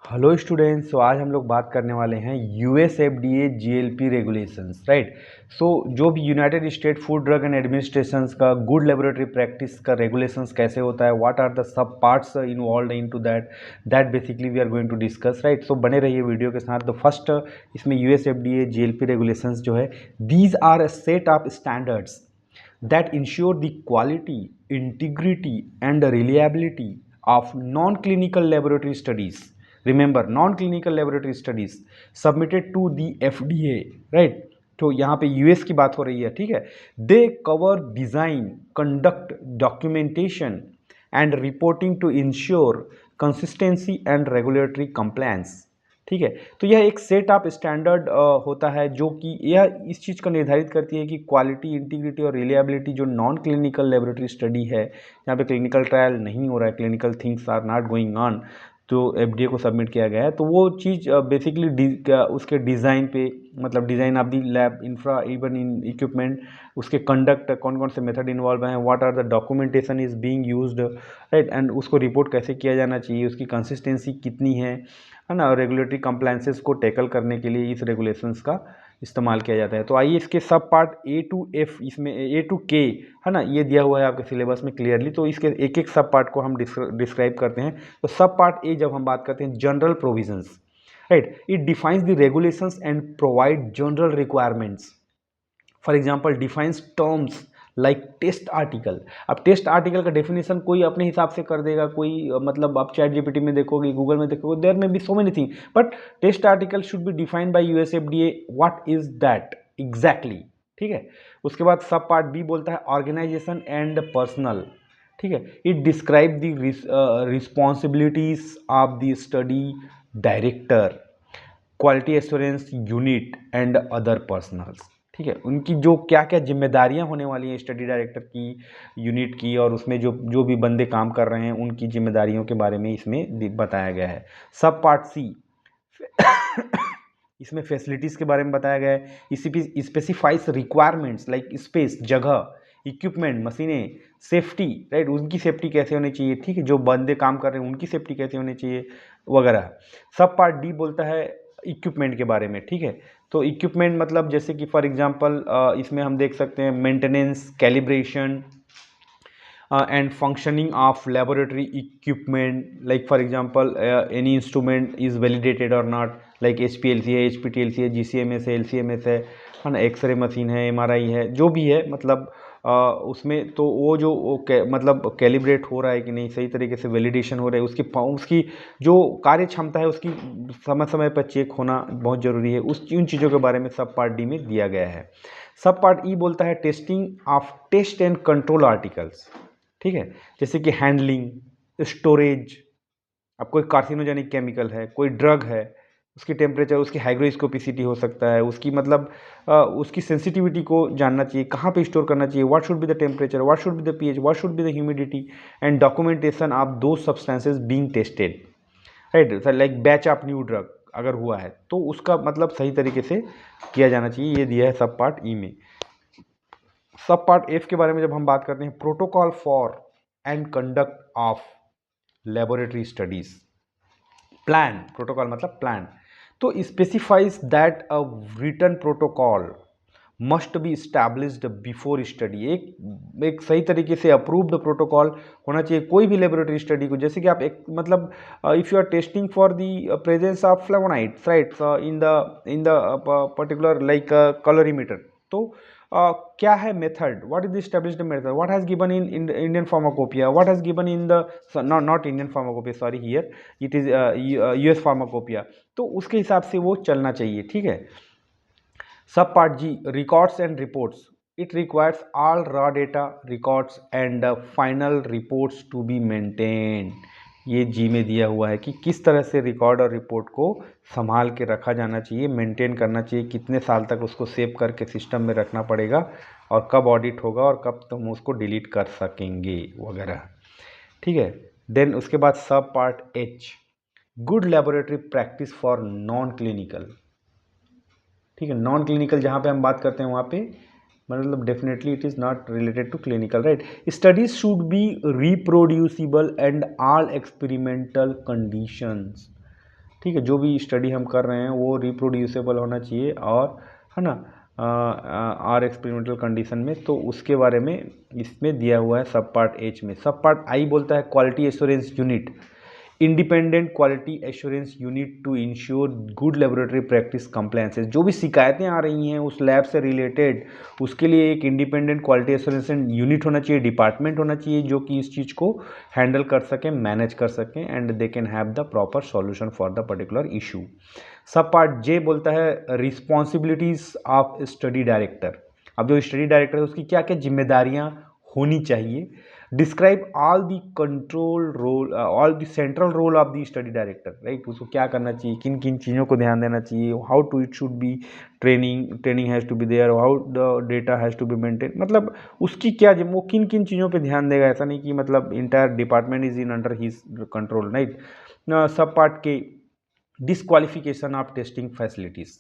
Hello students. तो आज हम लोग बात करने वाले हैं US FDA GLP regulations, right. So जो भी United State food drug and administrations का गुड लेबोरेटरी प्रैक्टिस का रेगुलेशंस कैसे होता है, what are the sub parts involve into that basically we are going to discuss, right. So बने रहिए video के साथ। तो फर्स्ट इसमें यूएस एफडीए जीएलपी रेगुलेशंस जो है, these are a set of standards that ensure the quality, integrity, and reliability of non-clinical laboratory studies. Remember, non-clinical laboratory studies submitted to the FDA, right? तो यहाँ पे US की बात हो रही है, ठीक है। They cover design, conduct, documentation and reporting to ensure consistency and regulatory compliance, ठीक है। तो यह एक सेट ऑफ स्टैंडर्ड होता है जो कि यह इस चीज़ का निर्धारित करती है कि क्वालिटी, इंटीग्रिटी और रिलायबिलिटी जो नॉन क्लिनिकल लेबोरेटरी स्टडी है, जहाँ पे क्लिनिकल ट्रायल नहीं हो रहा है, clinical things are not going on, तो एफडीए को सबमिट किया गया है, तो वो चीज़ बेसिकली उसके डिज़ाइन पे, मतलब design of the lab infra even in equipment, उसके कंडक्ट, कौन कौन से मेथड इन्वॉल्व हैं, what are the documentation is being used, right, and उसको रिपोर्ट कैसे किया जाना चाहिए, उसकी कंसिस्टेंसी कितनी है ना, रेगुलेटरी कंप्लायंसेस को टैकल करने के लिए इस रेगुलेशंस का इस्तेमाल किया जाता है। तो आइए इसके सब पार्ट ए टू एफ, इसमें ए टू के है ना, ये दिया हुआ है आपके सिलेबस में क्लियरली। तो इसके एक एक सब पार्ट को हम डिस्क्राइब करते हैं। तो सब पार्ट ए जब हम बात करते हैं, general provisions, right, it defines the regulations and provide general requirements. For example defines terms like test article. अब टेस्ट आर्टिकल का डेफिनेशन कोई अपने हिसाब से कर देगा, कोई मतलब आप चैट जीपीटी में देखोगे, गूगल में देखोगे, there may be so many thing, but test article should be defined by USFDA, what is that exactly, ठीक है। उसके बाद सब पार्ट बी बोलता है ऑर्गेनाइजेशन एंड पर्सनल, ठीक है। It describe the responsibilities of the study director, quality assurance unit and other personals, ठीक है। उनकी जो क्या क्या जिम्मेदारियां होने वाली हैं स्टडी डायरेक्टर की, यूनिट की, और उसमें जो जो भी बंदे काम कर रहे हैं उनकी जिम्मेदारियों के बारे में इसमें बताया गया है। सब पार्ट सी इसमें फैसिलिटीज़ के बारे में बताया गया है। इसी स्पेसिफाइज रिक्वायरमेंट्स लाइक स्पेस, जगह, इक्विपमेंट, मशीनें, सेफ्टी, राइट, उनकी सेफ्टी कैसे होनी चाहिए, ठीक है, जो बंदे काम कर रहे हैं उनकी सेफ्टी कैसे होनी चाहिए वगैरह। सब पार्ट डी बोलता है इक्विपमेंट के बारे में, ठीक है। तो इक्विपमेंट मतलब जैसे कि फॉर एग्जांपल इसमें हम देख सकते हैं maintenance, calibration and functioning of laboratory equipment, like for example any instrument is validated or not, like HPLC है, HPTLC है, GCMS है, LCMS है ना, एक्सरे मशीन है, MRI है, जो भी है, मतलब उसमें तो वो जो मतलब कैलिब्रेट हो रहा है कि नहीं, सही तरीके से वैलिडेशन हो रहा है, उसकी जो कार्य क्षमता है उसकी समय समय पर चेक होना बहुत ज़रूरी है। उन चीज़ों के बारे में सब पार्ट डी में दिया गया है। सब पार्ट ई बोलता है testing of test and control articles, ठीक है, जैसे कि हैंडलिंग, स्टोरेज। अब कोई कार्सिनोजेनिक केमिकल है, कोई ड्रग है, उसकी टेम्परेचर, उसकी हाइग्रोस्कोपिसिटी हो सकता है, उसकी मतलब उसकी सेंसिटिविटी को जानना चाहिए, कहाँ पे स्टोर करना चाहिए, what should be the temperature, what should be the pH, what should be the humidity, and documentation of two substances being tested, right, like batch of new drug अगर हुआ है तो उसका मतलब सही तरीके से किया जाना चाहिए, ये दिया है सब पार्ट ई में। सब पार्ट एफ के बारे में जब हम बात करते हैं, protocol for and conduct of laboratory studies, plan, protocol मतलब प्लान, तो specifies that a written protocol must be established before study. एक सही तरीके से अप्रूव्ड प्रोटोकॉल होना चाहिए कोई भी लेबोरेटरी स्टडी को। जैसे कि आप एक मतलब if you are testing for the presence of flavonoids, right, in the particular like colorimeter, तो क्या है method, what is the established method, what has given in Indian pharmacopoeia, what has given in the not Indian pharmacopoeia, sorry, here it is US pharmacopoeia, तो उसके हिसाब से वो चलना चाहिए, ठीक है। सब part G, records and reports, it requires all raw data records and final reports to be maintain. ये जी में दिया हुआ है कि किस तरह से रिकॉर्ड और रिपोर्ट को संभाल के रखा जाना चाहिए, मेंटेन करना चाहिए, कितने साल तक उसको सेव करके सिस्टम में रखना पड़ेगा, और कब ऑडिट होगा और कब तुम उसको डिलीट कर सकेंगे वगैरह, ठीक है। देन उसके बाद सब part H, good laboratory practice for non clinical, ठीक है। नॉन क्लिनिकल जहाँ पे हम बात करते हैं वहाँ पे मतलब definitely it is not related to clinical, right. Studies should be reproducible and all experimental conditions, ठीक है, जो भी स्टडी हम कर रहे हैं वो रिप्रोड्यूसेबल होना चाहिए और है ना आर एक्सपेरिमेंटल कंडीशन में। तो उसके बारे में इसमें दिया हुआ है सब पार्ट एच में। सब पार्ट आई बोलता है quality assurance unit, independent quality assurance unit to ensure good laboratory practice compliances. जो भी शिकायतें आ रही हैं उस लैब से रिलेटेड, उसके लिए एक इंडिपेंडेंट क्वालिटी एश्योरेंस यूनिट होना चाहिए, डिपार्टमेंट होना चाहिए जो कि इस चीज़ को हैंडल कर सकें, मैनेज कर सकें, and they can have the proper solution for the particular issue. सब पार्ट जे बोलता है रिस्पॉन्सिबिलिटीज ऑफ स्टडी डायरेक्टर। अब जो स्टडी डायरेक्टर है उसकी क्या क्या जिम्मेदारियां होनी चाहिए। Describe all the control role, all the central role of the study director, right. उसको क्या करना चाहिए, किन किन चीज़ों को ध्यान देना चाहिए, how to it should be training has to be there, how the data has to be maintain. मतलब उसकी क्या वो किन किन चीज़ों पे ध्यान देगा। ऐसा नहीं कि मतलब entire department is in under his control, right. Sub part के डिसक्वालिफिकेशन ऑफ टेस्टिंग फैसिलिटीज़,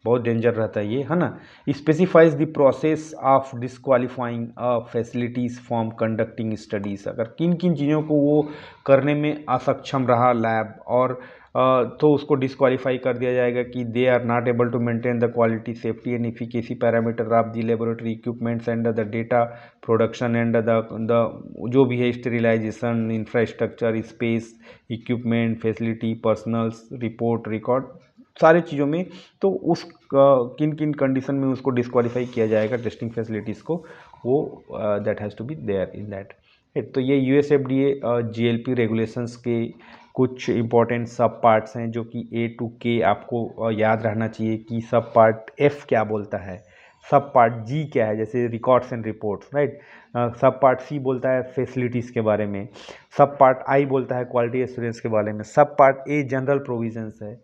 बहुत डेंजर रहता है ये, है ना। Specifies the process of disqualifying facilities from conducting studies. अगर किन किन चीज़ों को वो करने में असक्षम रहा लैब और तो उसको डिसक्वालीफाई कर दिया जाएगा कि they are not able to maintain the quality safety and efficacy parameter of the laboratory equipments and the data production and the जो भी है sterilization, infrastructure, space, equipment, facility, personnels, report, record, सारी चीज़ों में। तो उस किन किन कंडीशन में उसको डिस्क्वालीफाई किया जाएगा टेस्टिंग फैसिलिटीज़ को, वो that has to be there in that. तो ये यूएसएफडीए जीएलपी रेगुलेशंस के कुछ इंपॉर्टेंट सब पार्ट्स हैं जो कि ए टू के आपको याद रहना चाहिए कि सब पार्ट एफ क्या बोलता है, सब पार्ट जी क्या है, जैसे records and reports, right. Sub part सी बोलता है फैसिलिटीज़ के बारे में, सब पार्ट आई बोलता है क्वालिटी एश्योरेंस के बारे में, सब पार्ट ए जनरल प्रोविजंस है,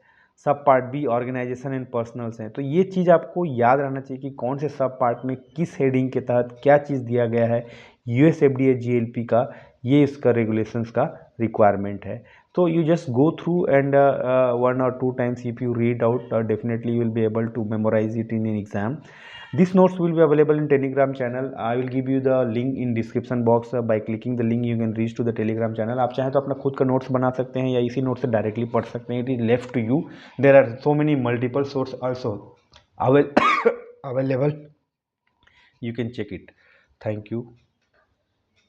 सब part B organization and personnels हैं। तो ये चीज़ आपको याद रहना चाहिए कि कौन से सब पार्ट में किस हेडिंग के तहत क्या चीज़ दिया गया है। यूएसएफडीए जीएलपी का ये इसका रेगुलेशंस का रिक्वायरमेंट है। तो you just go through and 1 or 2 times if you read out, definitely you will be able to memorize it in an exam. These notes will be available in Telegram channel. I will give you the link in description box. By clicking the link you can reach to the Telegram channel. आप चाहें तो अपना खुद का notes बना सकते हैं या इसी नोट से डायरेक्टली पढ़ सकते हैं। It is left to you. There are so many multiple source also available. You can check it. Thank you.